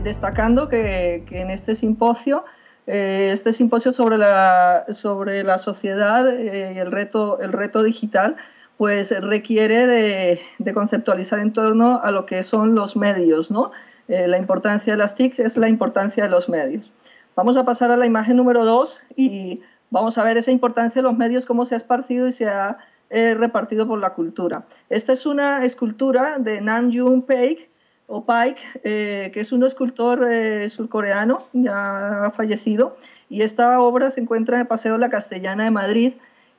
destacando que en este simposio sobre la sociedad y el reto digital, pues requiere de conceptualizar en torno a lo que son los medios, ¿no? La importancia de las TICs es la importancia de los medios. Vamos a pasar a la imagen número 2 y vamos a ver esa importancia de los medios, cómo se ha esparcido y se ha repartido por la cultura. Esta es una escultura de Nam June Paik, que es un escultor surcoreano, ya ha fallecido, y esta obra se encuentra en el Paseo de la Castellana de Madrid,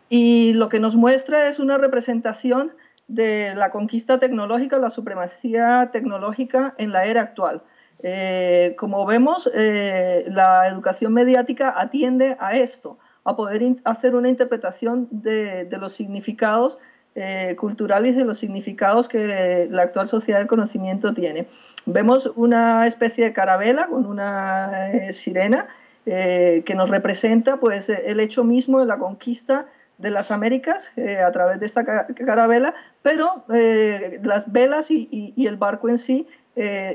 y lo que nos muestra es una representación de la conquista tecnológica, la supremacía tecnológica en la era actual. Como vemos, la educación mediática atiende a esto, a poder hacer una interpretación de los significados culturales, de los significados que la actual sociedad del conocimiento tiene. Vemos una especie de carabela con una sirena que nos representa pues, el hecho mismo de la conquista de las Américas a través de esta carabela, pero las velas y el barco en sí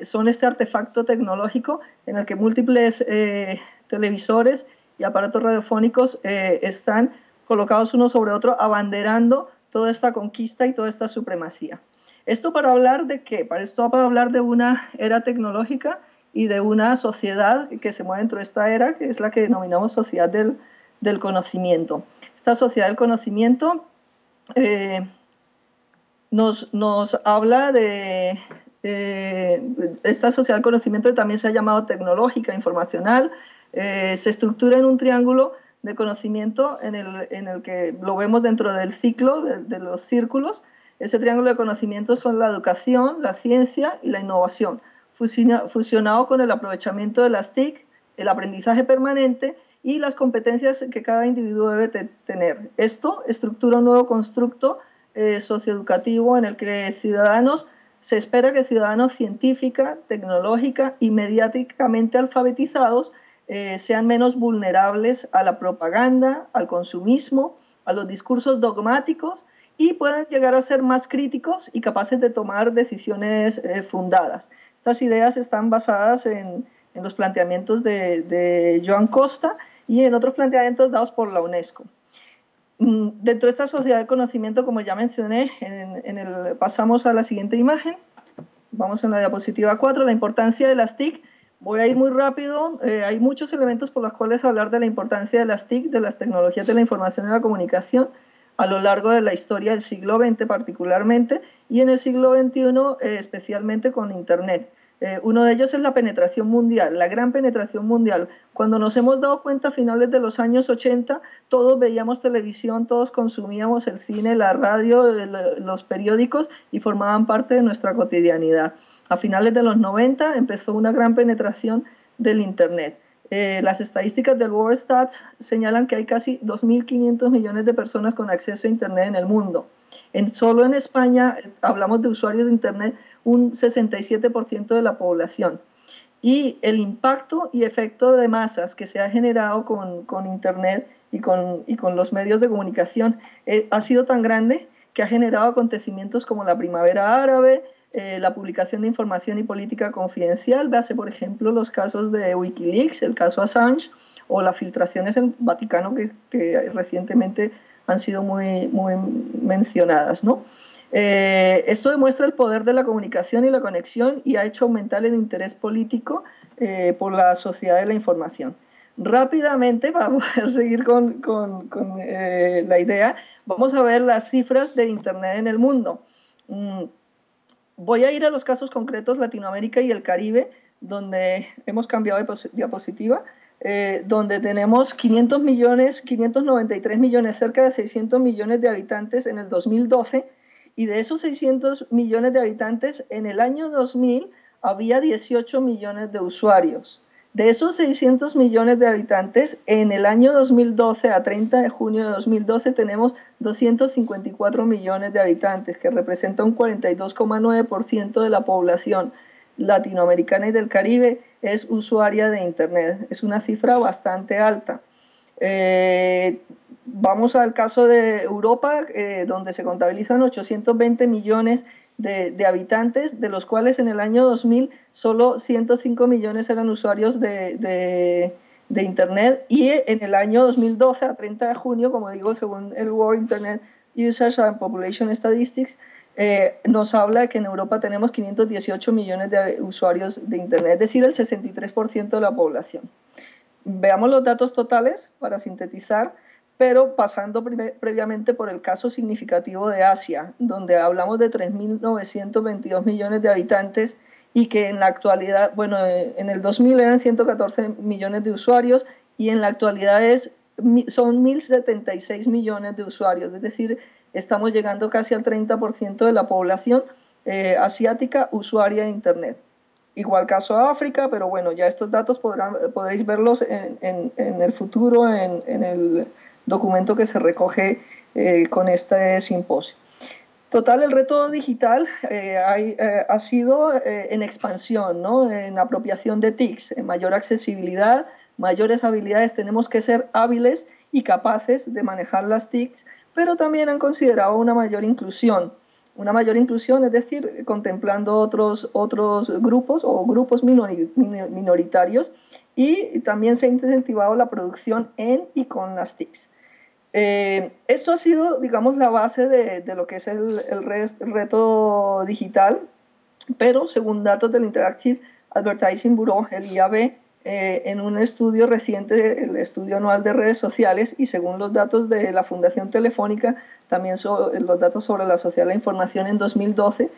son este artefacto tecnológico en el que múltiples televisores y aparatos radiofónicos están colocados uno sobre otro, abanderando toda esta conquista y toda esta supremacía. ¿Esto para hablar de qué? Para hablar de una era tecnológica y de una sociedad que se mueve dentro de esta era, que es la que denominamos sociedad del conocimiento. Esta sociedad del conocimiento nos habla de esta sociedad del conocimiento que también se ha llamado tecnológica, informacional, se estructura en un triángulo de conocimiento en el que lo vemos dentro del ciclo, de los círculos. Ese triángulo de conocimiento son la educación, la ciencia y la innovación, fusionado con el aprovechamiento de las TIC, el aprendizaje permanente y las competencias que cada individuo debe tener. Esto estructura un nuevo constructo socioeducativo en el que se espera que ciudadanos científica, tecnológica y mediáticamente alfabetizados sean menos vulnerables a la propaganda, al consumismo, a los discursos dogmáticos y puedan llegar a ser más críticos y capaces de tomar decisiones fundadas. Estas ideas están basadas en los planteamientos de Joan Costa y en otros planteamientos dados por la UNESCO. Dentro de esta sociedad de conocimiento, como ya mencioné, pasamos a la siguiente imagen. Vamos en la diapositiva 4, la importancia de las TIC. Voy a ir muy rápido, hay muchos elementos por los cuales hablar de la importancia de las TIC, de las tecnologías de la información y la comunicación, a lo largo de la historia del siglo XX particularmente, y en el siglo XXI especialmente con Internet. Uno de ellos es la penetración mundial, la gran penetración mundial. Cuando nos hemos dado cuenta a finales de los años 80, todos veíamos televisión, todos consumíamos el cine, la radio, los periódicos y formaban parte de nuestra cotidianidad. A finales de los 90 empezó una gran penetración del Internet. Las estadísticas del Worldstat señalan que hay casi 2.500 millones de personas con acceso a Internet en el mundo. Solo en España hablamos de usuarios de Internet un 67% de la población. Y el impacto y efecto de masas que se ha generado con Internet y con los medios de comunicación ha sido tan grande que ha generado acontecimientos como la Primavera Árabe, la publicación de información y política confidencial, base por ejemplo los casos de Wikileaks, el caso Assange, o las filtraciones en Vaticano que recientemente han sido muy mencionadas, ¿no? Esto demuestra el poder de la comunicación y la conexión y ha hecho aumentar el interés político por la sociedad de la información. Rápidamente, para poder seguir con la idea, vamos a ver las cifras de Internet en el mundo. Voy a ir a los casos concretos Latinoamérica y el Caribe, donde hemos cambiado de diapositiva, donde tenemos 593 millones, cerca de 600 millones de habitantes en el 2012, y de esos 600 millones de habitantes, en el año 2000 había 18 millones de usuarios. De esos 600 millones de habitantes, en el año 2012, a 30 de junio de 2012, tenemos 254 millones de habitantes, que representa un 42,9% de la población latinoamericana y del Caribe es usuaria de Internet. Es una cifra bastante alta. Vamos al caso de Europa, donde se contabilizan 820 millones de habitantes, de los cuales en el año 2000 solo 105 millones eran usuarios de Internet, y en el año 2012, a 30 de junio, como digo, según el World Internet Usage and Population Statistics, nos habla de que en Europa tenemos 518 millones de usuarios de Internet, es decir, el 63% de la población. Veamos los datos totales para sintetizar, pero pasando previamente por el caso significativo de Asia, donde hablamos de 3.922 millones de habitantes y que en la actualidad, bueno, en el 2000 eran 114 millones de usuarios y en la actualidad son 1.076 millones de usuarios, es decir, estamos llegando casi al 30% de la población asiática usuaria de Internet. Igual caso a África, pero bueno, ya estos datos podréis verlos en el futuro, en el documento que se recoge con este simposio. Total, el reto digital ha sido en expansión, ¿no? En apropiación de TICs, en mayor accesibilidad, mayores habilidades. Tenemos que ser hábiles y capaces de manejar las TICs, pero también han considerado una mayor inclusión. Una mayor inclusión, es decir, contemplando otros grupos o grupos minoritarios, y también se ha incentivado la producción en y con las TICs. Esto ha sido, digamos, la base de lo que es el reto digital, pero según datos del Interactive Advertising Bureau, el IAB, en un estudio reciente, el estudio anual de redes sociales, y según los datos de la Fundación Telefónica, también los datos sobre la sociedad de la información en 2012,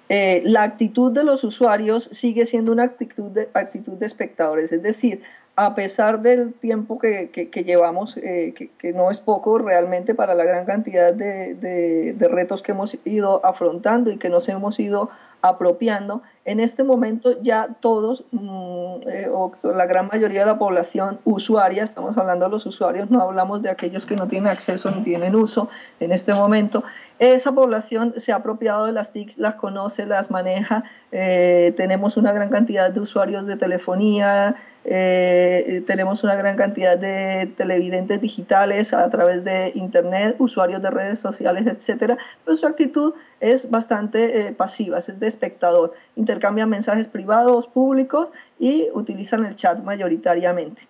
la actitud de los usuarios sigue siendo una actitud de espectadores, es decir, a pesar del tiempo que llevamos, que no es poco realmente para la gran cantidad de retos que hemos ido afrontando y que nos hemos ido apropiando, en este momento ya todos, o la gran mayoría de la población usuaria, estamos hablando de los usuarios, no hablamos de aquellos que no tienen acceso ni tienen uso en este momento, esa población se ha apropiado de las TICs, las conoce, las maneja, tenemos una gran cantidad de usuarios de telefonía, tenemos una gran cantidad de televidentes digitales a través de Internet, usuarios de redes sociales, etcétera, pero su actitud es bastante pasiva, es de espectador. Intercambian mensajes privados, públicos, y utilizan el chat mayoritariamente.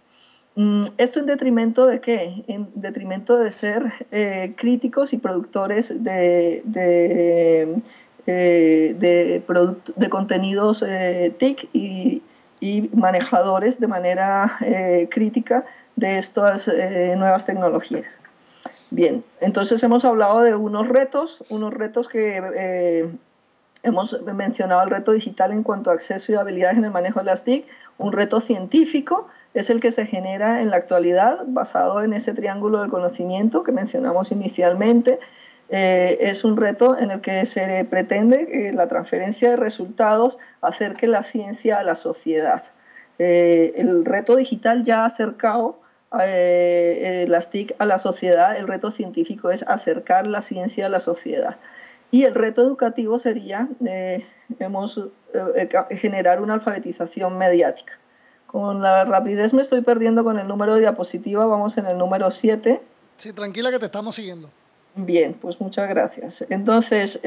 ¿Esto en detrimento de qué? En detrimento de ser críticos y productores de contenidos TIC y manejadores de manera crítica de estas nuevas tecnologías. Bien, entonces hemos hablado de unos retos que hemos mencionado: el reto digital en cuanto a acceso y habilidades en el manejo de las TIC. Un reto científico es el que se genera en la actualidad, basado en ese triángulo del conocimiento que mencionamos inicialmente. Es un reto en el que se pretende que la transferencia de resultados acerque la ciencia a la sociedad. El reto digital ya ha acercado las TIC a la sociedad, el reto científico es acercar la ciencia a la sociedad. Y el reto educativo sería generar una alfabetización mediática. Con la rapidez me estoy perdiendo con el número de diapositiva, vamos en el número 7. Sí, tranquila que te estamos siguiendo. Bien, pues muchas gracias. Entonces,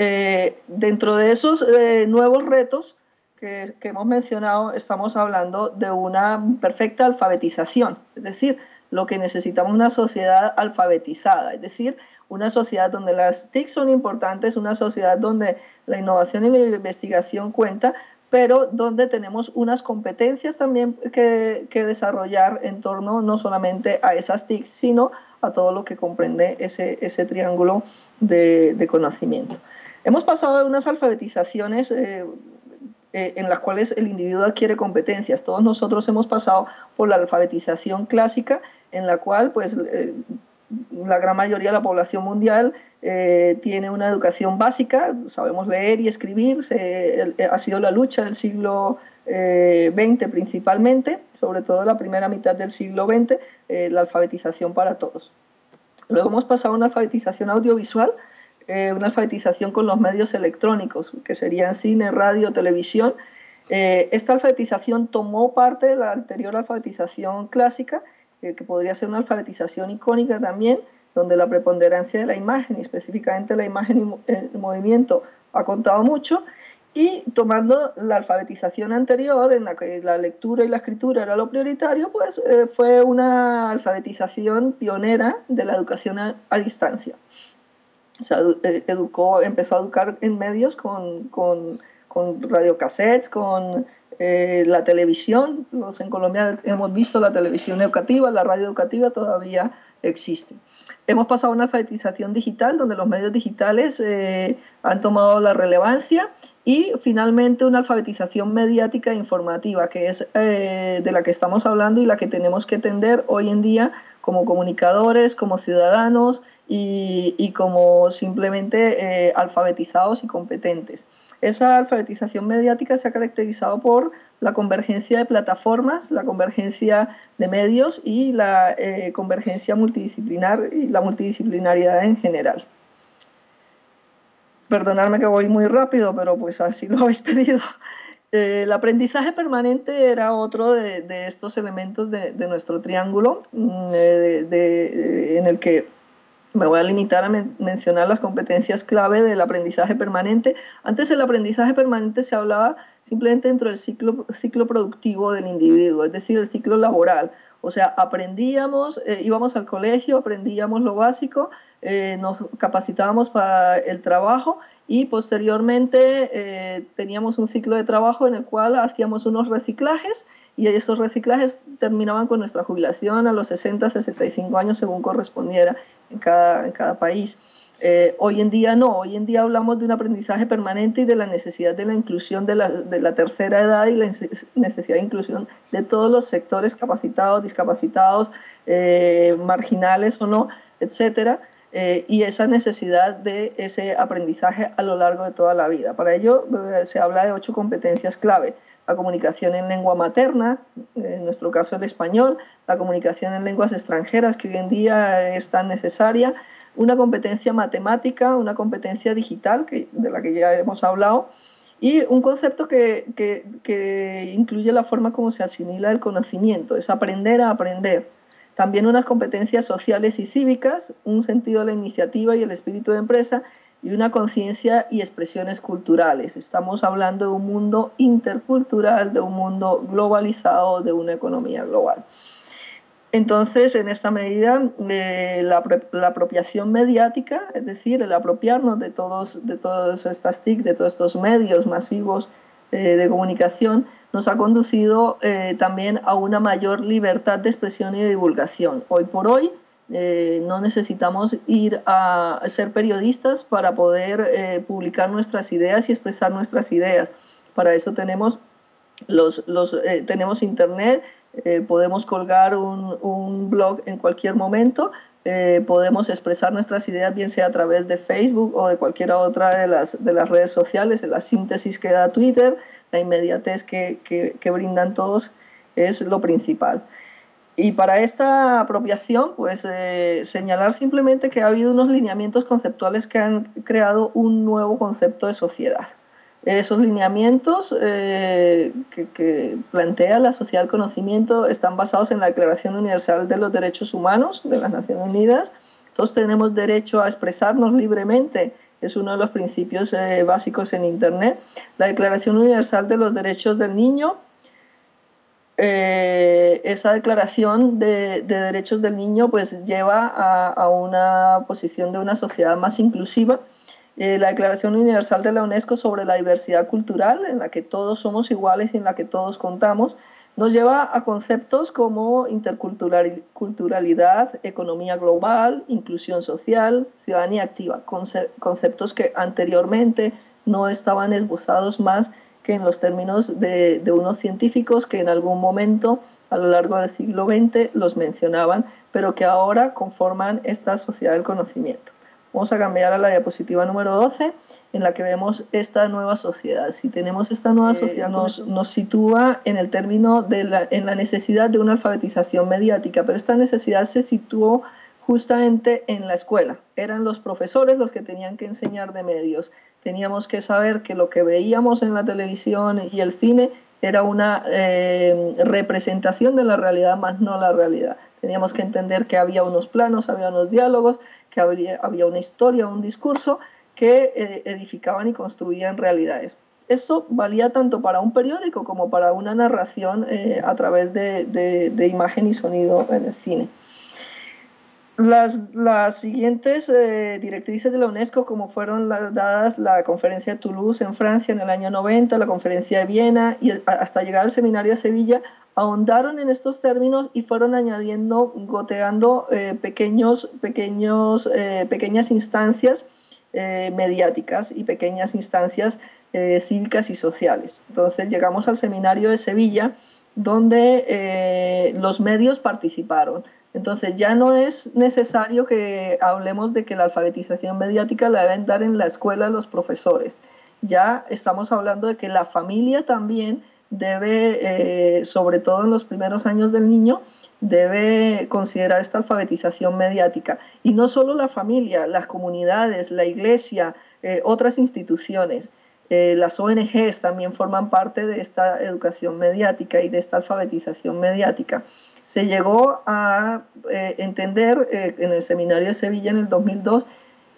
dentro de esos nuevos retos que hemos mencionado, estamos hablando de una perfecta alfabetización, es decir, lo que necesitamos es una sociedad alfabetizada, es decir, una sociedad donde las TIC son importantes, una sociedad donde la innovación y la investigación cuenta, pero donde tenemos unas competencias también que desarrollar en torno no solamente a esas TIC, sino a todo lo que comprende ese triángulo de conocimiento. Hemos pasado de unas alfabetizaciones en las cuales el individuo adquiere competencias. Todos nosotros hemos pasado por la alfabetización clásica, en la cual pues, la gran mayoría de la población mundial tiene una educación básica, sabemos leer y escribir, ha sido la lucha del siglo XX principalmente, sobre todo la primera mitad del siglo XX, la alfabetización para todos. Luego hemos pasado a una alfabetización audiovisual, una alfabetización con los medios electrónicos, que serían cine, radio, televisión. Esta alfabetización tomó parte de la anterior alfabetización clásica, que podría ser una alfabetización icónica también, donde la preponderancia de la imagen, y específicamente la imagen en movimiento, ha contado mucho, y tomando la alfabetización anterior, en la que la lectura y la escritura era lo prioritario, pues fue una alfabetización pionera de la educación a distancia. O sea, empezó a educar en medios con radiocassettes, con la televisión. En Colombia hemos visto la televisión educativa, la radio educativa todavía existe. Hemos pasado a una alfabetización digital, donde los medios digitales han tomado la relevancia, y finalmente una alfabetización mediática e informativa, que es de la que estamos hablando y la que tenemos que tender hoy en día como comunicadores, como ciudadanos y como simplemente alfabetizados y competentes. Esa alfabetización mediática se ha caracterizado por la convergencia de plataformas, la convergencia de medios y la convergencia multidisciplinar y la multidisciplinariedad en general. Perdonadme que voy muy rápido, pero pues así lo habéis pedido. El aprendizaje permanente era otro de estos elementos de nuestro triángulo, en el que me voy a limitar a mencionar las competencias clave del aprendizaje permanente. Antes el aprendizaje permanente se hablaba simplemente dentro del ciclo productivo del individuo, es decir, el ciclo laboral. O sea, aprendíamos, íbamos al colegio, aprendíamos lo básico, nos capacitábamos para el trabajo, y posteriormente teníamos un ciclo de trabajo en el cual hacíamos unos reciclajes, y esos reciclajes terminaban con nuestra jubilación a los 60, 65 años según correspondiera en cada país. Hoy en día no, hoy en día hablamos de un aprendizaje permanente y de la necesidad de la inclusión de la tercera edad, y la necesidad de inclusión de todos los sectores, capacitados, discapacitados, marginales o no, etcétera, y esa necesidad de ese aprendizaje a lo largo de toda la vida. Para ello se habla de 8 competencias clave: la comunicación en lengua materna, en nuestro caso el español, la comunicación en lenguas extranjeras, que hoy en día es tan necesaria, una competencia matemática, una competencia digital, de la que ya hemos hablado, y un concepto que incluye la forma como se asimila el conocimiento, es aprender a aprender. También unas competencias sociales y cívicas, un sentido de la iniciativa y el espíritu de empresa, y una conciencia y expresiones culturales. Estamos hablando de un mundo intercultural, de un mundo globalizado, de una economía global. Entonces, en esta medida, la apropiación mediática, es decir, el apropiarnos de todas estas TIC, de todos estos medios masivos de comunicación, nos ha conducido también a una mayor libertad de expresión y de divulgación. Hoy por hoy no necesitamos ir a ser periodistas para poder publicar nuestras ideas y expresar nuestras ideas. Para eso tenemos tenemos internet, podemos colgar un blog en cualquier momento, podemos expresar nuestras ideas bien sea a través de Facebook o de cualquiera otra de las redes sociales. En la síntesis que da Twitter, la inmediatez que brindan todos es lo principal. Y para esta apropiación, pues señalar simplemente que ha habido unos lineamientos conceptuales que han creado un nuevo concepto de sociedad. Esos lineamientos que plantea la sociedad del conocimiento están basados en la Declaración Universal de los Derechos Humanos de las Naciones Unidas. Todos tenemos derecho a expresarnos libremente, es uno de los principios básicos en Internet. La Declaración Universal de los Derechos del Niño, esa declaración de derechos del niño pues lleva a una posición de una sociedad más inclusiva. La Declaración Universal de la UNESCO sobre la diversidad cultural, en la que todos somos iguales y en la que todos contamos, nos lleva a conceptos como interculturalidad, economía global, inclusión social, ciudadanía activa, conceptos que anteriormente no estaban esbozados más que en los términos de unos científicos que en algún momento a lo largo del siglo XX los mencionaban, pero que ahora conforman esta sociedad del conocimiento. Vamos a cambiar a la diapositiva número 12, en la que vemos esta nueva sociedad. Si tenemos esta nueva sociedad, nos sitúa en el término en la necesidad de una alfabetización mediática, pero esta necesidad se situó justamente en la escuela. Eran los profesores los que tenían que enseñar de medios. Teníamos que saber que lo que veíamos en la televisión y el cine era una representación de la realidad, más no la realidad. Teníamos que entender que había unos planos, había unos diálogos, que había una historia, un discurso, que edificaban y construían realidades. Esto valía tanto para un periódico como para una narración a través de imagen y sonido en el cine. Las siguientes directrices de la UNESCO, como fueron dadas la conferencia de Toulouse en Francia en el año 90, la conferencia de Viena y hasta llegar al seminario de Sevilla, ahondaron en estos términos y fueron añadiendo, goteando pequeñas instancias mediáticas y pequeñas instancias cívicas y sociales. Entonces llegamos al seminario de Sevilla, donde los medios participaron. Entonces ya no es necesario que hablemos de que la alfabetización mediática la deben dar en la escuela los profesores. Ya estamos hablando de que la familia también debe, sobre todo en los primeros años del niño, debe considerar esta alfabetización mediática. Y no solo la familia, las comunidades, la iglesia, otras instituciones. Las ONGs también forman parte de esta educación mediática y de esta alfabetización mediática. Se llegó a entender en el seminario de Sevilla en el 2002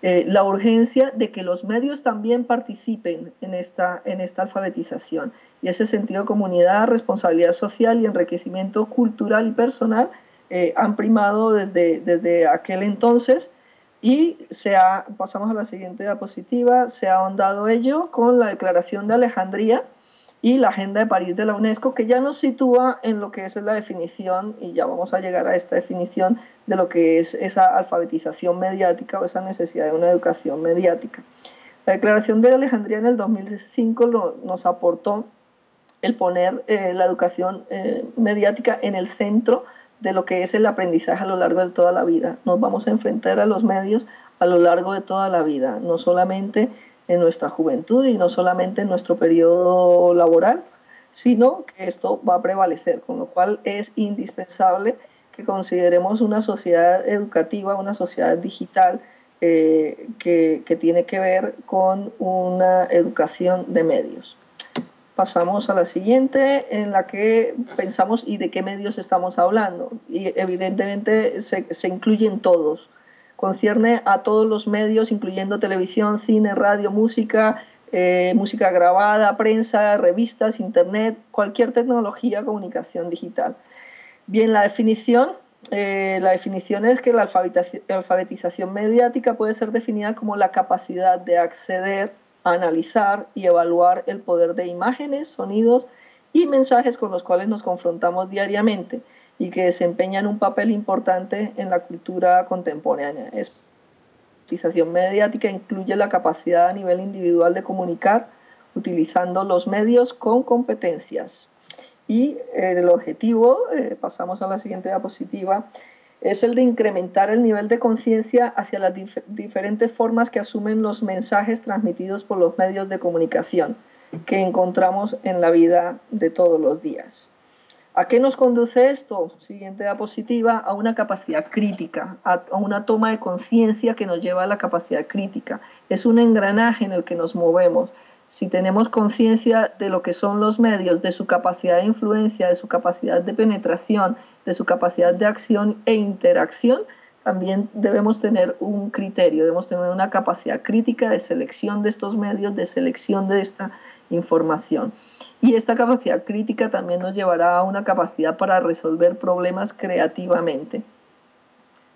la urgencia de que los medios también participen en esta alfabetización. Y ese sentido de comunidad, responsabilidad social y enriquecimiento cultural y personal han primado desde aquel entonces. Y pasamos a la siguiente diapositiva, se ha ahondado ello con la Declaración de Alejandría y la Agenda de París de la UNESCO, que ya nos sitúa en lo que es la definición, y ya vamos a llegar a esta definición de lo que es esa alfabetización mediática o esa necesidad de una educación mediática. La Declaración de Alejandría en el 2005 nos aportó el poner la educación mediática en el centro de lo que es el aprendizaje a lo largo de toda la vida. Nos vamos a enfrentar a los medios a lo largo de toda la vida, no solamente en nuestra juventud y no solamente en nuestro periodo laboral, sino que esto va a prevalecer, con lo cual es indispensable que consideremos una sociedad educativa, una sociedad digital que tiene que ver con una educación de medios. Pasamos a la siguiente, en la que pensamos y de qué medios estamos hablando. Y evidentemente se incluyen todos. Concierne a todos los medios, incluyendo televisión, cine, radio, música, música grabada, prensa, revistas, internet, cualquier tecnología, comunicación digital. Bien, la definición es que la alfabetización mediática puede ser definida como la capacidad de acceder, analizar y evaluar el poder de imágenes, sonidos y mensajes con los cuales nos confrontamos diariamente y que desempeñan un papel importante en la cultura contemporánea. La alfabetización mediática incluye la capacidad a nivel individual de comunicar utilizando los medios con competencias. Y el objetivo, pasamos a la siguiente diapositiva, es el de incrementar el nivel de conciencia hacia las diferentes formas que asumen los mensajes transmitidos por los medios de comunicación que encontramos en la vida de todos los días. ¿A qué nos conduce esto? Siguiente diapositiva, a una capacidad crítica, a una toma de conciencia que nos lleva a la capacidad crítica. Es un engranaje en el que nos movemos. Si tenemos conciencia de lo que son los medios, de su capacidad de influencia, de su capacidad de penetración, de su capacidad de acción e interacción, también debemos tener un criterio, debemos tener una capacidad crítica de selección de estos medios, de selección de esta información. Y esta capacidad crítica también nos llevará a una capacidad para resolver problemas creativamente.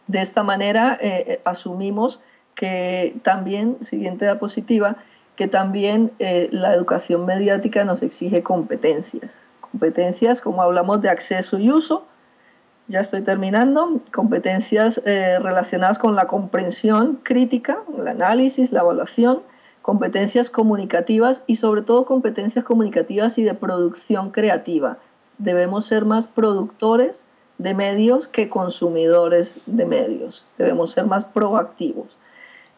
De esta manera asumimos que también, siguiente diapositiva, que también la educación mediática nos exige competencias. Competencias como hablamos de acceso y uso, ya estoy terminando, competencias relacionadas con la comprensión crítica, el análisis, la evaluación, competencias comunicativas y sobre todo competencias comunicativas y de producción creativa. Debemos ser más productores de medios que consumidores de medios. Debemos ser más proactivos.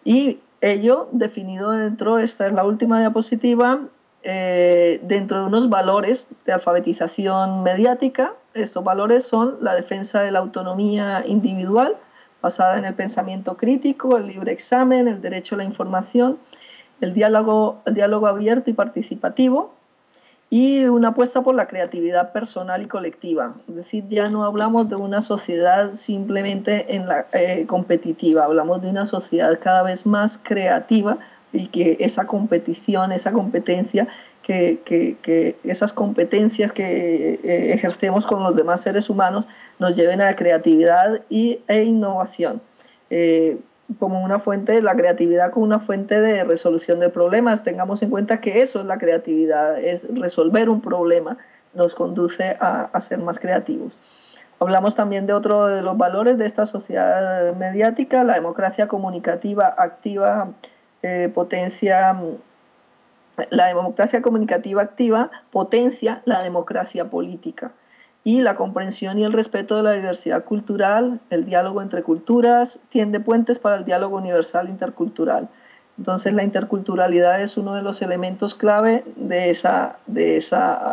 Y ello definido dentro, esta es la última diapositiva, dentro de unos valores de alfabetización mediática. Estos valores son la defensa de la autonomía individual, basada en el pensamiento crítico, el libre examen, el derecho a la información, el diálogo abierto y participativo, y una apuesta por la creatividad personal y colectiva. Es decir, ya no hablamos de una sociedad simplemente competitiva, hablamos de una sociedad cada vez más creativa, y que esa competición, esa competencia, esas competencias que ejercemos con los demás seres humanos nos lleven a la creatividad e innovación. Como una fuente, la creatividad como una fuente de resolución de problemas. Tengamos en cuenta que eso es la creatividad, es resolver un problema, nos conduce a ser más creativos. Hablamos también de otro de los valores de esta sociedad mediática, la democracia comunicativa activa, la democracia comunicativa activa potencia la democracia política y la comprensión y el respeto de la diversidad cultural, el diálogo entre culturas, tiende puentes para el diálogo universal intercultural. Entonces la interculturalidad es uno de los elementos clave de esa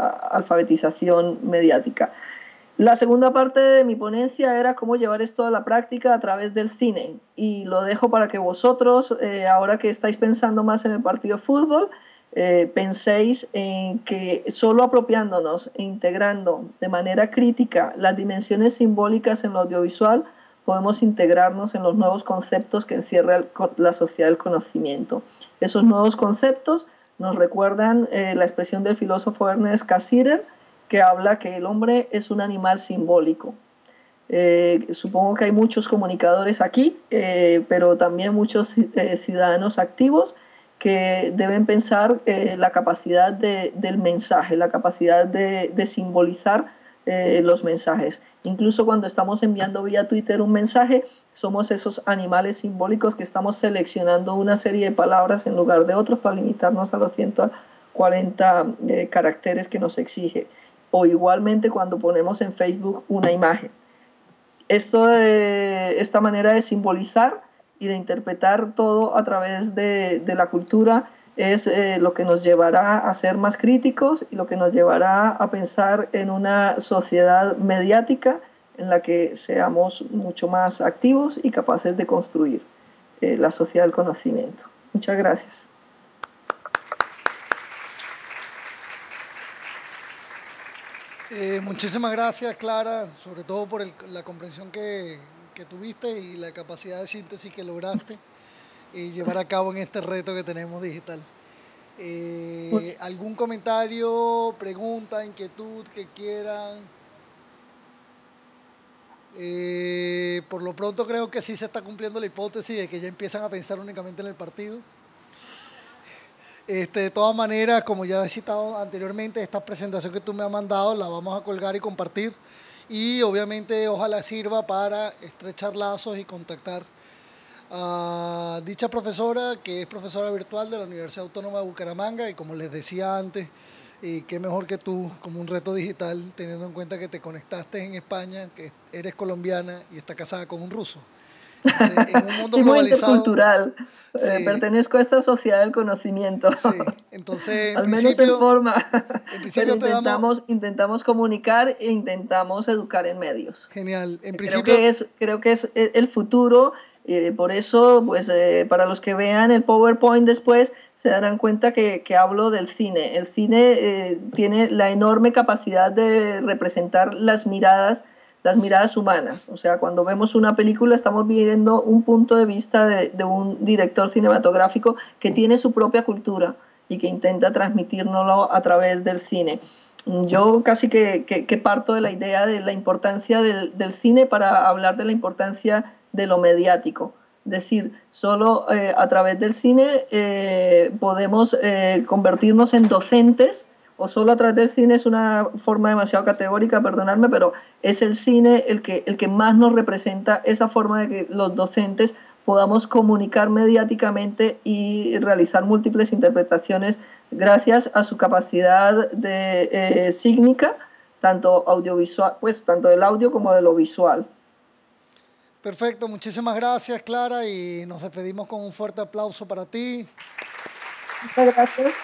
alfabetización mediática. La segunda parte de mi ponencia era cómo llevar esto a la práctica a través del cine, y lo dejo para que vosotros, ahora que estáis pensando más en el partido de fútbol, penséis en que solo apropiándonos e integrando de manera crítica las dimensiones simbólicas en lo audiovisual podemos integrarnos en los nuevos conceptos que encierra la sociedad del conocimiento. Esos nuevos conceptos nos recuerdan la expresión del filósofo Ernest Cassirer, que habla que el hombre es un animal simbólico. Supongo que hay muchos comunicadores aquí, pero también muchos ciudadanos activos que deben pensar la capacidad del mensaje, la capacidad de simbolizar los mensajes. Incluso cuando estamos enviando vía Twitter un mensaje, somos esos animales simbólicos que estamos seleccionando una serie de palabras en lugar de otros para limitarnos a los 140 caracteres que nos exige. O igualmente cuando ponemos en Facebook una imagen. Esta manera de simbolizar y de interpretar todo a través de la cultura es lo que nos llevará a ser más críticos y lo que nos llevará a pensar en una sociedad mediática en la que seamos mucho más activos y capaces de construir la sociedad del conocimiento. Muchas gracias. Muchísimas gracias, Clara, sobre todo por la comprensión que tuviste y la capacidad de síntesis que lograste llevar a cabo en este reto que tenemos digital. ¿Algún comentario, pregunta, inquietud que quieran? Por lo pronto creo que sí se está cumpliendo la hipótesis de que ya empiezan a pensar únicamente en el partido. De todas maneras, como ya he citado anteriormente, esta presentación que tú me has mandado la vamos a colgar y compartir, y obviamente ojalá sirva para estrechar lazos y contactar a dicha profesora, que es profesora virtual de la Universidad Autónoma de Bucaramanga, y como les decía antes, y qué mejor que tú, como un reto digital, teniendo en cuenta que te conectaste en España, que eres colombiana y estás casada con un ruso. Entonces, en un mundo sí, globalizado, muy intercultural. Sí. Pertenezco a esta sociedad del conocimiento. Sí, entonces al menos en forma. Pero intentamos comunicar e intentamos educar en medios. Genial. Creo que es el futuro. Por eso, pues, para los que vean el PowerPoint después, se darán cuenta que hablo del cine. El cine tiene la enorme capacidad de representar las miradas humanas. O sea, cuando vemos una película estamos viendo un punto de vista de un director cinematográfico que tiene su propia cultura y que intenta transmitírnoslo a través del cine. Yo casi que parto de la idea de la importancia del cine para hablar de la importancia de lo mediático. Es decir, solo a través del cine podemos convertirnos en docentes, o solo a través del cine es una forma demasiado categórica, perdonadme, pero es el cine el que más nos representa esa forma de que los docentes podamos comunicar mediáticamente y realizar múltiples interpretaciones gracias a su capacidad de sígnica, tanto audiovisual, pues tanto del audio como de lo visual. Perfecto, muchísimas gracias, Clara, y nos despedimos con un fuerte aplauso para ti. Muchas gracias.